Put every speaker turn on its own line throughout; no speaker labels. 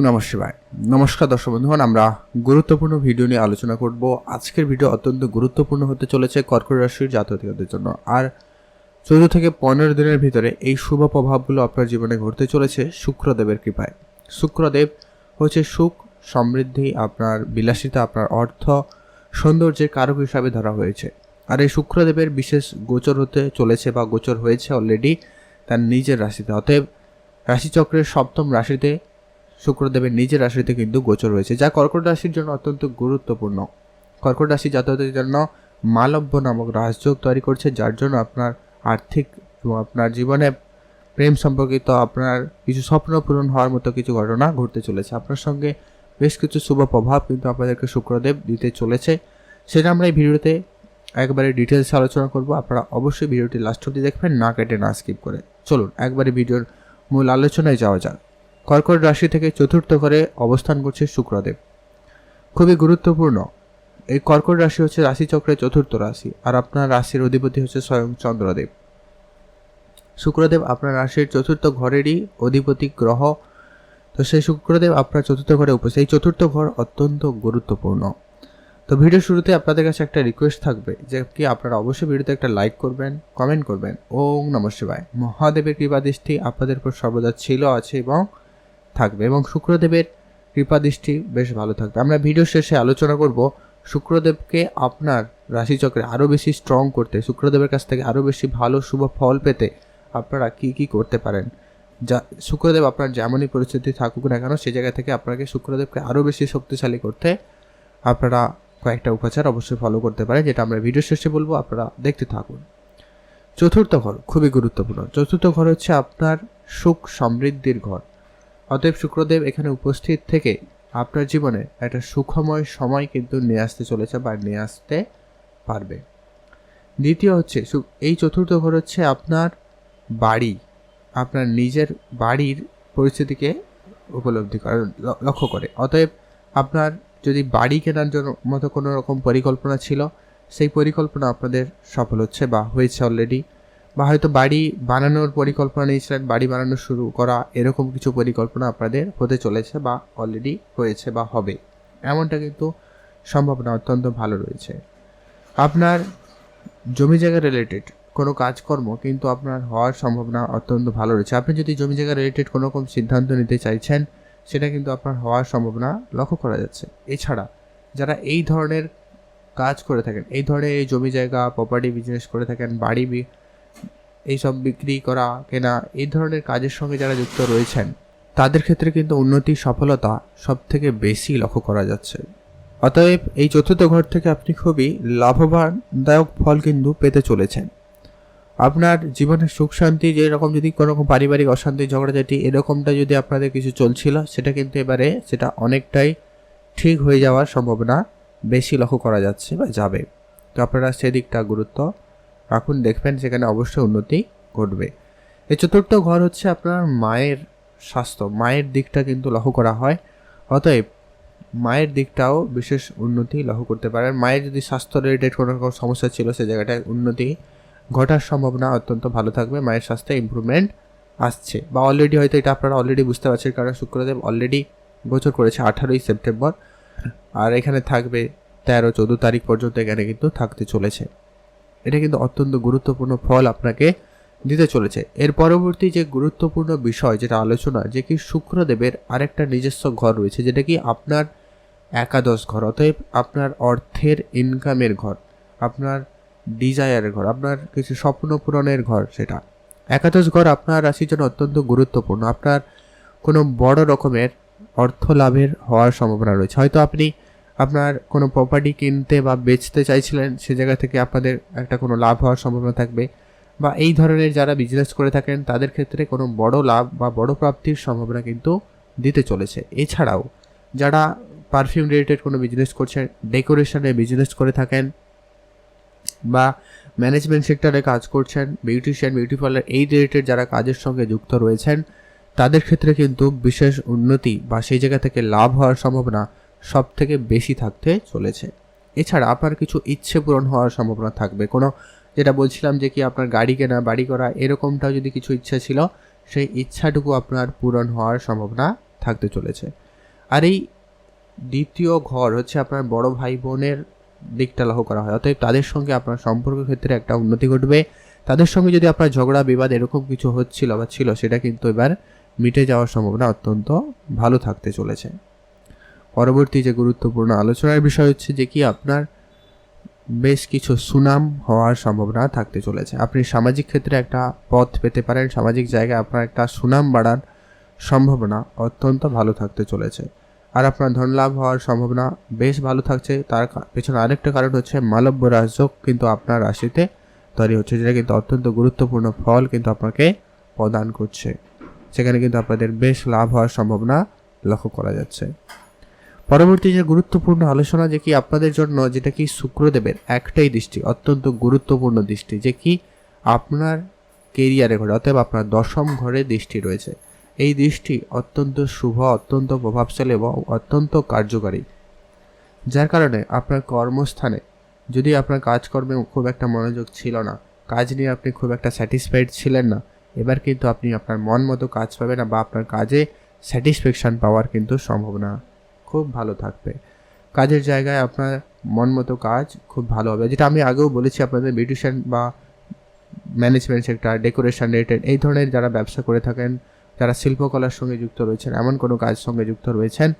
নমঃ শিবায়। নমস্কার দর্শক বন্ধুগণ, আমরা গুরুত্বপূর্ণ ভিডিও নিয়ে আলোচনা করব। আজকের ভিডিও অত্যন্ত গুরুত্বপূর্ণ হতে চলেছে কর্কট রাশির জাতকদের জন্য। আর 14 থেকে 15 দিনের ভিতরে এই শুভ প্রভাবগুলো আপনার জীবনে ঘটতে চলেছে শুক্রদেবের কৃপায়। শুক্রদেব হচ্ছে সুখ, সমৃদ্ধি, আপনার বিলাসিতা, আপনার অর্থ, সৌন্দর্যের কারক হিসাবে ধরা হয়েছে। আর এই শুক্রদেবের বিশেষ গোচর হতে চলেছে বা গোচর হয়েছে অলরেডি তার নিজের রাশিতে। অতএব রাশিচক্রের সপ্তম রাশিতে শুক্রদেবের নিজের রাশিতে কিন্তু গোচর রয়েছে, যা কর্কট রাশির জন্য অত্যন্ত গুরুত্বপূর্ণ। কর্কট রাশি জাতকদের জন্য মালব্য নামক রাজযোগ তৈরি করছে, যার জন্য আপনার আর্থিক এবং আপনার জীবনে প্রেম সম্পর্কিত আপনার কিছু স্বপ্ন পূরণ হওয়ার মতো কিছু ঘটনা ঘটতে চলেছে। আপনার সঙ্গে বেশ কিছু শুভ প্রভাব কিন্তু আপনাদেরকে শুক্রদেব দিতে চলেছে, সেটা আমরা এই ভিডিওতে একবারে ডিটেলসে আলোচনা করব। আপনারা অবশ্যই ভিডিওটি লাস্ট অবধি দেখবেন, না কেটে না স্কিপ করে। চলুন একবারে ভিডিওর মূল আলোচনায় যাওয়া যাক। কর্কট রাশি থেকে চতুর্থ ঘরে অবস্থান করছে শুক্রদেব, খুবই গুরুত্বপূর্ণ। এই কর্কট রাশি হচ্ছে রাশিচক্রের চতুর্থ রাশি, আর আপনার রাশির অধিপতি হচ্ছে স্বয়ং চন্দ্রদেব। শুক্রদেব আপনার রাশির চতুর্থ ঘরেরই অধিপতি গ্রহ। তো সেই শুক্রদেব আপনার চতুর্থ ঘরে উপস্থিত। এই চতুর্থ ঘর অত্যন্ত গুরুত্বপূর্ণ। তো ভিডিও শুরুতে আপনাদের কাছে একটা রিকোয়েস্ট থাকবে যে কি আপনারা অবশ্যই ভিডিওতে একটা লাইক করবেন, কমেন্ট করবেন। ওম নমঃ শিবায়। মহাদেবের কৃপা দৃষ্টি আপনাদের উপর সর্বদা ছিল, আছে এবং থাকবে, এবং শুক্রদেবের কৃপা দৃষ্টি বেশ ভালো থাকবে। আমরা ভিডিও শেষে আলোচনা করব শুক্রদেবকে আপনার রাশিচক্রে আরও বেশি স্ট্রং করতে, শুক্রদেবের কাছ থেকে আরও বেশি ভালো শুভ ফল পেতে আপনারা কি কি করতে পারেন। যা শুক্রদেব আপনার যেমনই পরিস্থিতি থাকুক না কেন, সেই জায়গা থেকে আপনাকে শুক্রদেবকে আরও বেশি শক্তিশালী করতে আপনারা কয়েকটা উপাচার অবশ্যই ফলো করতে পারেন, যেটা আমরা ভিডিও শেষে বলবো। আপনারা দেখতে থাকুন। চতুর্থ ঘর খুবই গুরুত্বপূর্ণ। চতুর্থ ঘর হচ্ছে আপনার সুখ সমৃদ্ধির ঘর। অতএব শুক্রদেব এখানে উপস্থিত থেকে আপনার জীবনে একটা সুখময় সময় কিন্তু নিয়ে আসতে চলেছে বা নিয়ে আসতে পারবে। দ্বিতীয় হচ্ছে এই চতুর্থ ঘর হচ্ছে আপনার বাড়ি, আপনার নিজের বাড়ির পরিস্থিতিকে উপলব্ধি করে, লক্ষ্য করে। অতএব আপনার যদি বাড়ি কেনার জন্য মতো কোনো রকম পরিকল্পনা ছিল, সেই পরিকল্পনা আপনাদের সফল হচ্ছে বা হয়েছে অলরেডি, বা হয়তো বাড়ি বানানোর পরিকল্পনা নিয়েছিলেন, বাড়ি বানানো শুরু করা, এরকম কিছু পরিকল্পনা আপনাদের হতে চলেছে বা অলরেডি হয়েছে বা হবে, এমনটা কিন্তু সম্ভাবনা অত্যন্ত ভালো রয়েছে। আপনার জমি জায়গা রিলেটেড কোনো কাজকর্ম কিন্তু আপনার হওয়ার সম্ভাবনা অত্যন্ত ভালো রয়েছে। আপনি যদি জমি জায়গা রিলেটেড কোনো রকম সিদ্ধান্ত নিতে চাইছেন, সেটা কিন্তু আপনার হওয়ার সম্ভাবনা লক্ষ্য করা যাচ্ছে। এছাড়া যারা এই ধরনের কাজ করে থাকেন, এই ধরনের এই জমি জায়গা প্রপার্টি বিজনেস করে থাকেন, বাড়ি এইসব বিক্রি করা কেনা, এই ধরনের কাজের সঙ্গে যারা যুক্ত রয়েছেন, তাদের ক্ষেত্রে কিন্তু উন্নতি সফলতা সব থেকে বেশি লক্ষ্য করা যাচ্ছে। অতএব এই চতুর্থ ঘর থেকে আপনি খুবই লাভবানদায়ক ফল কিন্তু পেতে চলেছেন। আপনার জীবনের সুখ শান্তি, যেরকম যদি কোনো রকম পারিবারিক অশান্তি ঝগড়াঝাটি এরকমটা যদি আপনাদের কিছু চলছিল, সেটা কিন্তু এবারে সেটা অনেকটাই ঠিক হয়ে যাওয়ার সম্ভাবনা বেশি লক্ষ্য করা যাচ্ছে বা যাবে। তো আপনারা সেদিকটা গুরুত্ব রাখুন, দেখবেন সেখানে অবশ্যই উন্নতি ঘটবে। এই চতুর্থ ঘর হচ্ছে আপনার মায়ের স্বাস্থ্য, মায়ের দিকটা কিন্তু লক্ষ্য করা হয়। অতএব মায়ের দিকটাও বিশেষ উন্নতি লক্ষ্য করতে পারেন। মায়ের যদি স্বাস্থ্য রিলেটেড কোনো রকম সমস্যা ছিল, সেই জায়গাটায় উন্নতি ঘটার সম্ভাবনা অত্যন্ত ভালো থাকবে। মায়ের স্বাস্থ্যে ইমপ্রুভমেন্ট আসছে বা অলরেডি হয়তো এটা আপনারা অলরেডি বুঝতে পারছেন, কারণ শুক্রদেব অলরেডি গোচর করেছে 18ই সেপ্টেম্বর, আর এখানে থাকবে 13-14 তারিখ পর্যন্ত, এখানে কিন্তু থাকতে চলেছে। এটা কিন্তু অত্যন্ত গুরুত্বপূর্ণ ফল আপনাকে দিতে চলেছে। এর পরবর্তী যে গুরুত্বপূর্ণ বিষয় যেটা আলোচনা, যে কি শুক্রদেবের আরেকটা নিজস্ব ঘর রয়েছে, যেটা কি আপনার একাদশ ঘর। অতএব আপনার অর্থের ইনকামের ঘর, আপনার ডিজায়ারের ঘর, আপনার কিছু স্বপ্ন পূরণের ঘর। সেটা একাদশ ঘর আপনার রাশির জন্য অত্যন্ত গুরুত্বপূর্ণ। আপনার কোনো বড় রকমের অর্থ লাভের হওয়ার সম্ভাবনা রয়েছে। হয়তো আপনি আপনার কোনো প্রপার্টি কিনতে বা বেচতে চাইছিলেন, সে জায়গা থেকে আপনাদের একটা কোনো লাভ হওয়ার সম্ভাবনা থাকবে, বা এই ধরনের যারা বিজনেস করে থাকেন তাদের ক্ষেত্রে কোনো বড় লাভ বা বড় প্রাপ্তির সম্ভাবনা কিন্তু দিতে চলেছে। এছাড়াও যারা পারফিউম রিলেটেড কোনো বিজনেস করছেন, ডেকোরেশনের বিজনেস করে থাকেন, বা ম্যানেজমেন্ট সেক্টরে কাজ করছেন, বিউটিশিয়ান, বিউটি পার্লার, এই রিলেটেড যারা কাজের সঙ্গে যুক্ত রয়েছেন, তাদের ক্ষেত্রে কিন্তু বিশেষ উন্নতি বা সেই জায়গা থেকে লাভ হওয়ার সম্ভাবনা সব থেকে বেশি থাকতে চলেছে। এছাড়া আপনার কিছু ইচ্ছে পূরণ হওয়ার সম্ভাবনা থাকবে। কোনো যেটা বলছিলাম যে কি আপনার গাড়ি কেনা, বাড়ি করা, এরকমটাও যদি কিছু ইচ্ছা ছিল, সেই ইচ্ছাটুকু আপনার পূরণ হওয়ার সম্ভাবনা থাকতে চলেছে। আর এই দ্বিতীয় ঘর হচ্ছে আপনার বড় ভাই বোনের দিকটা লক্ষ্য করা হয়, অতএব তাদের সঙ্গে আপনার সম্পর্ক ক্ষেত্রে একটা উন্নতি ঘটবে। তাদের সঙ্গে যদি আপনার ঝগড়া বিবাদ এরকম কিছু হচ্ছিল বা ছিল, সেটা কিন্তু এবার মিটে যাওয়ার সম্ভাবনা অত্যন্ত ভালো থাকতে চলেছে। পরবর্তী যে গুরুত্বপূর্ণ আলোচনার বিষয় হচ্ছে যে কি আপনার বেশ কিছু সুনাম হওয়ার সম্ভাবনা থাকতে চলেছে। আপনি সামাজিক ক্ষেত্রে একটা পথ পেতে পারেন, সামাজিক জায়গায় আপনার একটা সুনাম বাড়ার সম্ভাবনা অত্যন্ত ভালো থাকতে চলেছে। আর আপনার ধন লাভ হওয়ার সম্ভাবনা বেশ ভালো থাকছে। তার পেছনে আরেকটা কারণ হচ্ছে মালব্য রাজযোগ কিন্তু আপনার রাশিতে তৈরি হচ্ছে, যেটা কিন্তু অত্যন্ত গুরুত্বপূর্ণ ফল কিন্তু আপনাকে প্রদান করছে। সেখানে কিন্তু আপনাদের বেশ লাভ হওয়ার সম্ভাবনা লক্ষ্য করা যাচ্ছে। পরবর্তী যে গুরুত্বপূর্ণ আলোচনা যে কি আপনাদের জন্য, যেটা কি শুক্রদেবের একটাই দৃষ্টি, অত্যন্ত গুরুত্বপূর্ণ দৃষ্টি, যে কি আপনার কেরিয়ারে ঘরে, অতএব আপনার দশম ঘরে দৃষ্টি রয়েছে। এই দৃষ্টি অত্যন্ত শুভ, অত্যন্ত প্রভাবশালী এবং অত্যন্ত কার্যকারী, যার কারণে আপনার কর্মস্থানে যদি আপনার কাজকর্মে খুব একটা মনোযোগ ছিল না, কাজ নিয়ে আপনি খুব একটা স্যাটিসফাইড ছিলেন না, এবার কিন্তু আপনি আপনার মন মতো কাজ পাবেন বা আপনার কাজে স্যাটিসফ্যাকশান পাওয়ার কিন্তু সম্ভাবনা খুব ভালো থাকবে। কাজের জায়গায় আপনার মন মতো কাজ খুব ভালো হবে, যেটা আমি আগেও বলেছি আপনাদের বিউটিশিয়ান বা ম্যানেজমেন্ট সেক্টর, ডেকোরেশন রিলেটেড এই ধরনের যারা ব্যবসা করে থাকেন, যারা শিল্পকলার সঙ্গে যুক্ত রয়েছেন, এমন কোনো কাজের সঙ্গে যুক্ত রয়েছেন,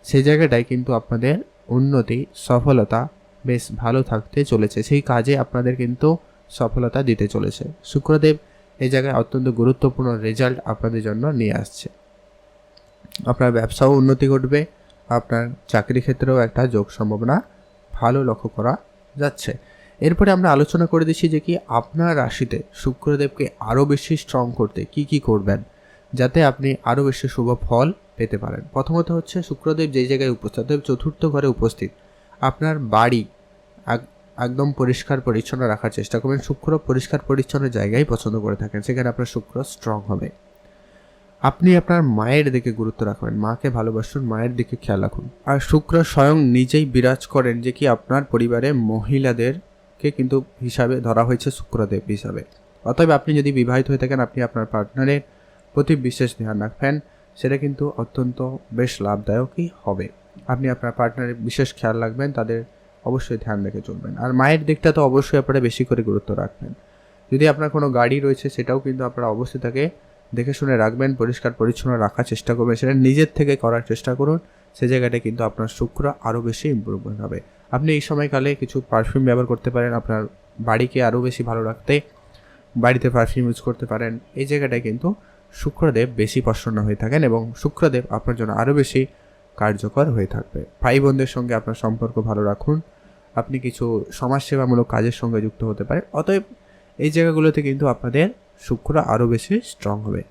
সেই জায়গাটায় কিন্তু আপনাদের উন্নতি, সফলতা বেশ ভালো থাকতে চলেছে। সেই কাজে আপনাদের কিন্তু সফলতা দিতে চলেছে। শুক্রদেব এই জায়গায় অত্যন্ত গুরুত্বপূর্ণ রেজাল্ট আপনাদের জন্য নিয়ে আসছে। আপনার ব্যবসাও উন্নতি ঘটবে, আপনার চাকরি ক্ষেত্রেও একটা যোগ সম্ভাবনা ভালো লক্ষ্য করা যাচ্ছে। এরপরে আমরা আলোচনা করে দিচ্ছি যে কি আপনার রাশিতে শুক্রদেবকে আরও বেশি স্ট্রং করতে কি কি করবেন, যাতে আপনি আরও বেশি শুভ ফল পেতে পারেন। প্রথমত হচ্ছে শুক্রদেব যেই জায়গায় উপস্থিত, চতুর্থ ঘরে উপস্থিত, আপনার বাড়ি একদম পরিষ্কার পরিচ্ছন্ন রাখার চেষ্টা করবেন। শুক্র পরিষ্কার পরিচ্ছন্ন জায়গায় পছন্দ করে থাকেন, সেখানে আপনার শুক্র স্ট্রং হবে। আপনি আপনার মায়ের দিকে গুরুত্ব রাখবেন, মাকে ভালোবাসুন, মায়ের দিকে খেয়াল রাখুন। আর শুক্র স্বয়ং নিজেই বিরাজ করেন যে কি আপনার পরিবারে মহিলাদেরকে কিন্তু হিসাবে ধরা হয়েছে শুক্রদেব হিসাবে। অতএব আপনি যদি বিবাহিত হয়ে থাকেন, আপনি আপনার পার্টনারের প্রতি বিশেষ ধ্যান রাখবেন, সেটা কিন্তু অত্যন্ত বেশ লাভদায়কই হবে। আপনি আপনার পার্টনারের বিশেষ খেয়াল রাখবেন, তাদের অবশ্যই ধ্যান রেখে চলবেন। আর মায়ের দিকটা তো অবশ্যই আপনারা বেশি করে গুরুত্ব রাখবেন। যদি আপনার কোনো গাড়ি রয়েছে, সেটাও কিন্তু আপনারা অবশ্যই তাকে দেখে শুনে রাখবেন, পরিষ্কার পরিচ্ছন্ন রাখার চেষ্টা করবেন, সেটা নিজের থেকে করার চেষ্টা করুন। সে জায়গাটা কিন্তু আপনার শুক্র আরও বেশি ইম্প্রুভমেন্ট হবে। আপনি এই সময়কালে কিছু পারফিউম ব্যবহার করতে পারেন আপনার বাড়িকে আরও বেশি ভালো রাখতে, বাড়িতে পারফিউম ইউজ করতে পারেন। এই জায়গাটায় কিন্তু শুক্রদেব বেশি প্রসন্ন হয়ে থাকেন এবং শুক্রদেব আপনার জন্য আরও বেশি কার্যকর হয়ে থাকবে। ভাই বোনদের সঙ্গে আপনার সম্পর্ক ভালো রাখুন, আপনি কিছু সমাজসেবামূলক কাজের সঙ্গে যুক্ত হতে পারেন। অতএব এই জায়গাগুলোতে কিন্তু আপনাদের শুক্র আরও বেশি স্ট্রং হবে।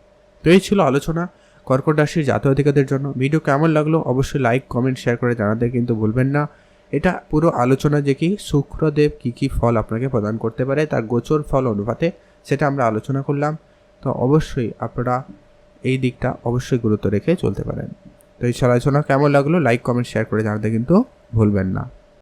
তো এই ছিল আলোচনা কর্কট রাশির জাতক-জাতিকাদের জন্য। ভিডিও কেমন লাগলো অবশ্যই লাইক, কমেন্ট, শেয়ার করে জানাতে কিন্তু ভুলবেন না। এটা পুরো আলোচনা যে কি শুক্রদেব কী কী ফল আপনাকে প্রদান করতে পারে তার গোচর ফল অনুপাতে, সেটা আমরা আলোচনা করলাম। তো অবশ্যই আপনারা এই দিকটা অবশ্যই গুরুত্ব রেখে চলতে পারেন। তো এই আলোচনা কেমন লাগলো লাইক, কমেন্ট, শেয়ার করে জানাতে কিন্তু ভুলবেন না।